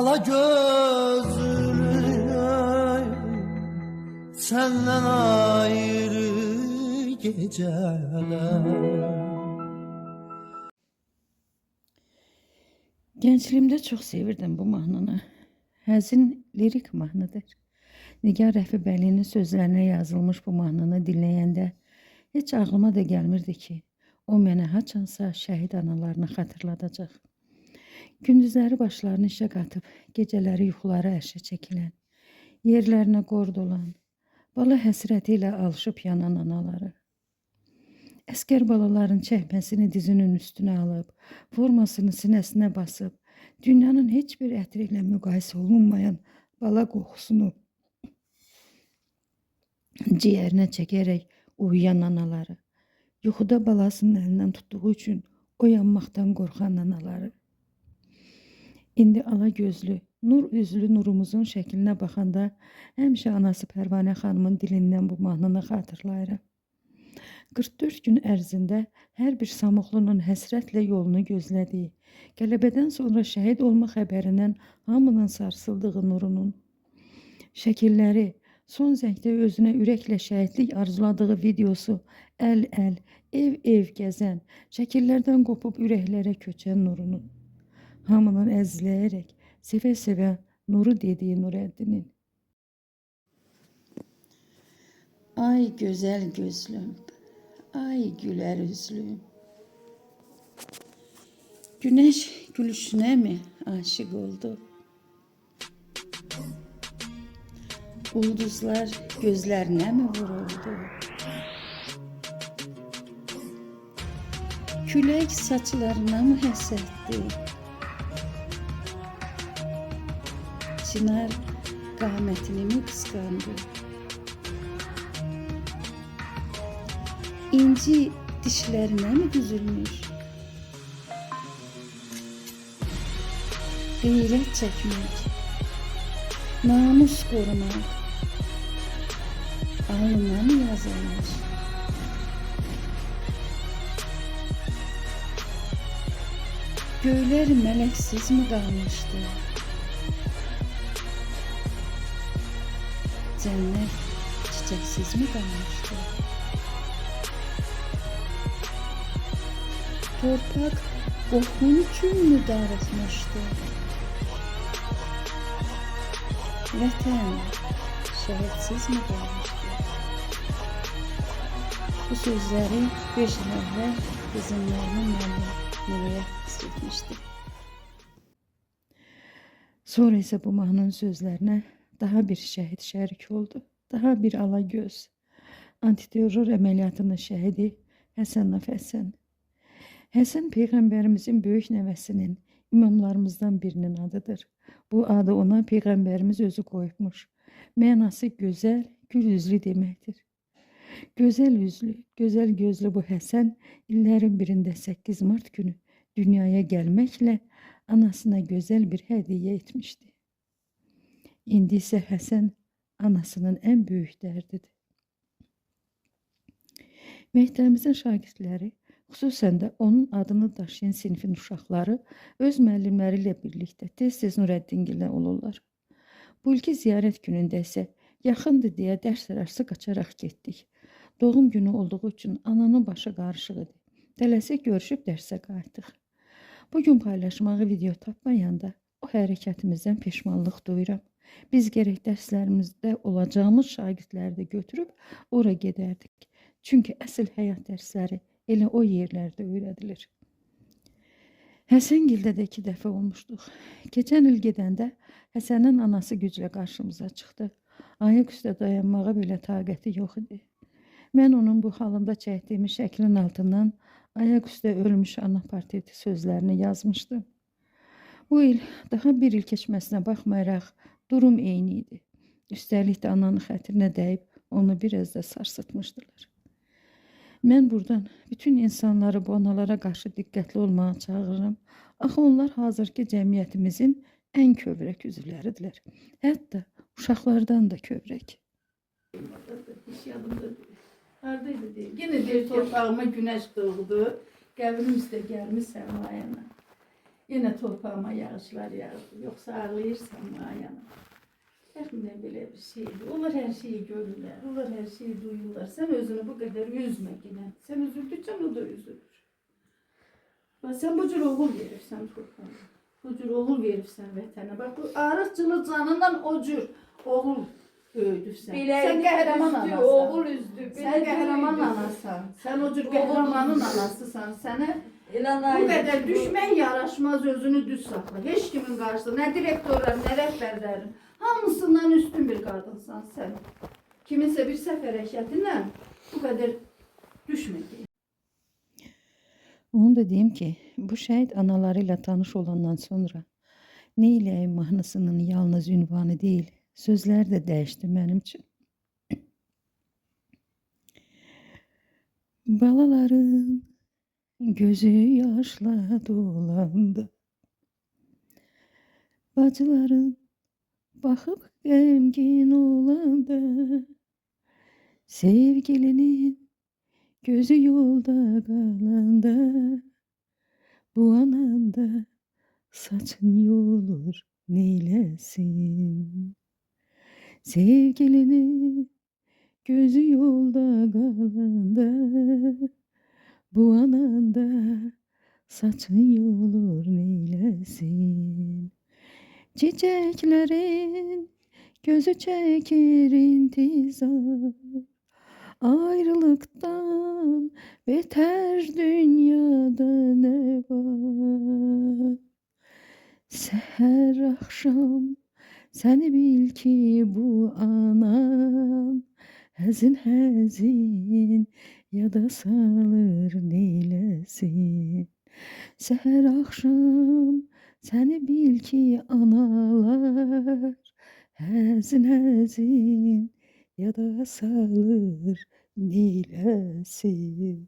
ala gözlü senden ayrı geceler. Gençliğimdə çox sevirdim bu mahnını. Həzin lirik mahnıdır. Nigar Rəfibəlinin sözlərinə yazılmış bu mahnını dinləyəndə heç ağlıma da gəlmirdi ki, o mənə haçansa şəhid analarını xatırladacaq. Gündüzləri başlarını işə qatıb, gecələri yuxuları ərşə çəkilən, yerlərinə qord olan, bala həsrəti ilə alışıb yanan anaları. Əskər balaların çəkməsini dizinin üstünə alıb, formasını sinəsinə basıb, dünyanın heç bir ətri ilə müqayisə olunmayan bala qoxusunu ciyərinə çəkərək uyuyan anaları, yuxuda balasının əlindən tutduğu üçün oyanmaqdan qorxan anaları. İndi ala gözlü, nur üzlü Nurumuzun şəklinə baxanda həmişə anası Pərvanə xanımın dilindən bu mahnını xatırlayıram. 44 gün ərzində hər bir Samoxlunun həsrətlə yolunu gözlədiyi, qələbədən sonra şəhid olma xəbərindən hamının sarsıldığı Nurunun şəkilləri, son zəngdə özünə ürəklə şəhidlik arzuladığı videosu, əl-əl, ev-ev gəzən, şəkillərdən qopub ürəklərə köçən Nurunun, hamının əzləyərək, sevə-sevə Nuru dediyi Nurəddinin. Ay gözəl gözlüm, ay gülər üzlüm, güneş gülüşünə mi aşık oldu? Ulduzlar gözlərinə mi vuruldu? Külək saçlarına mı həsətdi? Çınar qamətini mi qısqandı? İnci dişlərinə mi düzülmüş? Qeyrət çəkmək, namus qorumaq alnına mı yazılmış? Göylər mələksiz mi qalmışdı? Cənnət çiçəksiz mi qalmışdı? Torpaq qoxun üçün mü darıxmışdı? Vətən şəhidsiz mi qalmışdı? Bu sözləri 5 il əvvəl qızım Nərmin müəllim Nuriyə etmişdi. Sonra isə bu mahnının sözlərinə daha bir şəhid şərik oldu. Daha bir ala göz. Antiterror əməliyyatının şəhidi Həsən Həsən. Həsən Peyğəmbərimizin böyük nəvəsinin, imamlarımızdan birinin adıdır. Bu adı ona Peyğəmbərimiz özü qoymuş. Mənası gözəl, gül üzlü deməkdir. Gözəl üzlü, gözəl gözlü bu Həsən illərin birində 8 Mart günü dünyaya gəlməklə anasına gözəl bir hədiyyə etmişdi. İndi isə Həsən anasının ən böyük dərdidir. Məktəbimizin şagirdləri, xüsusən də onun adını daşıyan sinifin uşaqları öz müəllimləri ilə birlikdə tez-tez Nurəddingilə olurlar. Bu ilki ziyarət günündə isə yaxındır deyə dərs arası qaçaraq getdik. Doğum günü olduğu üçün ananın başı qarışıq idi. Tələsik görüşüb dərsə qayıtdıq. Bugün paylaşmağı video tapmayanda o hərəkətimizdən peşmanlıq duyuram. Biz gərək dərslərimizdə olacağımız şagirdləri də götürüb ora gedərdik. Çünki əsl həyat dərsləri elə o yerlərdə öyrədilir. Həsəngildə də 2 dəfə olmuşduq. Keçən il gedəndə Həsənin anası güclə qarşımıza çıxdı. Ayaq üstə dayanmağa belə taqəti yox idi. Mən onun bu halında çəkdiyim şəklin altından ayaq üstə ölmüş ana portreti sözlərini yazmışdım. Bu il daha bir il keçməsinə baxmayaraq durum eyni idi. Üstəlik də ananın xətrinə dəyib onu biraz da sarsıtmışdılar. Mən buradan bütün insanları bu analara qarşı diqqətli olmağa çağırıram. Axı onlar hazırki cəmiyyətimizin ən kövrək üzvləridirlər. Hətta uşaqlardan da kövrək. Haradaydı deyir. Yenə deyir torpağıma günəş doğdu. Qəbrim üstə gəlmiş səmayana. Yine torpağıma yağışlar yağdı. Yoksa ağlayırsam ayağına. Hepimden böyle bir şeydi. Onlar her şeyi görürler. Onlar her şeyi duyurlar. Sen özünü bu kadar üzme yine. Sen üzüldükçe o da üzülür. Bak sen bu cür oğul verirsen torpağa. Bu cür oğul verirsen vətənə. Bak bu arıqçılı canından o cür oğul böyüdürsən. Sen qəhrəman anasan. Oğul üzdü. Sen qəhrəman anasan. Sen o cür qəhrəmanın anasısan. Sənə bu kadar düşmən yaraşmaz, özünü düz saxla. Heç kimin qarşısında, nə direktorlar, nə rəhbərlərin. Hamısından üstün bir qadınsan sən. Kiminsə bir səhv hərəkətinlə bu kadar düşmə. Onu da diyeyim ki bu şehit analarıyla tanış olandan sonra Neyləyim mahnısının yalnız ünvanı değil, sözler de değişti benim için. Balaların gözü yaşla dolandı. Bacıların bakıp gemgin olanda. Sevgilinin gözü yolda kalanda. Bu ananda saçın yolur neylesin. Sevgilinin gözü yolda kalanda. Bu ananda saçın yolur neylesin. Çiçeklerin gözü çekir intizar. Ayrılıktan beter dünyada ne var? Seher akşam seni bil ki bu anan Həzin həzin yada salır neyləsin. Seher akşam seni bil ki analar Həzin həzin yada salır neyləsin.